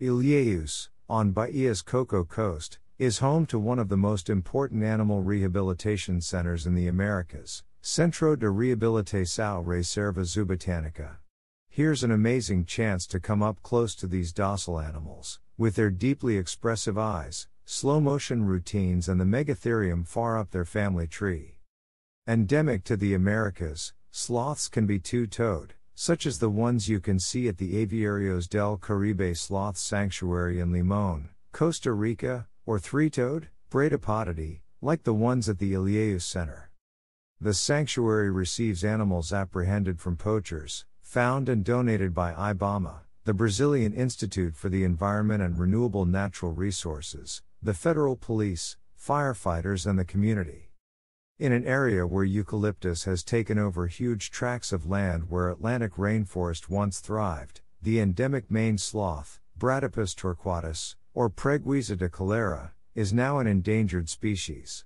Ilhéus, on Bahia's Cocoa Coast, is home to one of the most important animal rehabilitation centers in the Americas, Centro de Reabilitação Reserva Zoobotânica. Here's an amazing chance to come up close to these docile animals, with their deeply expressive eyes, slow-motion routines and the Megatherium far up their family tree. Endemic to the Americas, sloths can be two-toed, such as the ones you can see at the Aviarios del Caribe Sloth Sanctuary in Limon, Costa Rica, or three-toed, Bradypodidae, like the ones at the Ilhéus Center. The sanctuary receives animals apprehended from poachers, found and donated by IBAMA, the Brazilian Institute for the Environment and Renewable Natural Resources, the federal police, firefighters and the community. In an area where eucalyptus has taken over huge tracts of land where Atlantic Rainforest once thrived, the endemic Maine sloth, Bradypus torquatus, or preguiça-de-coleira, is now an endangered species.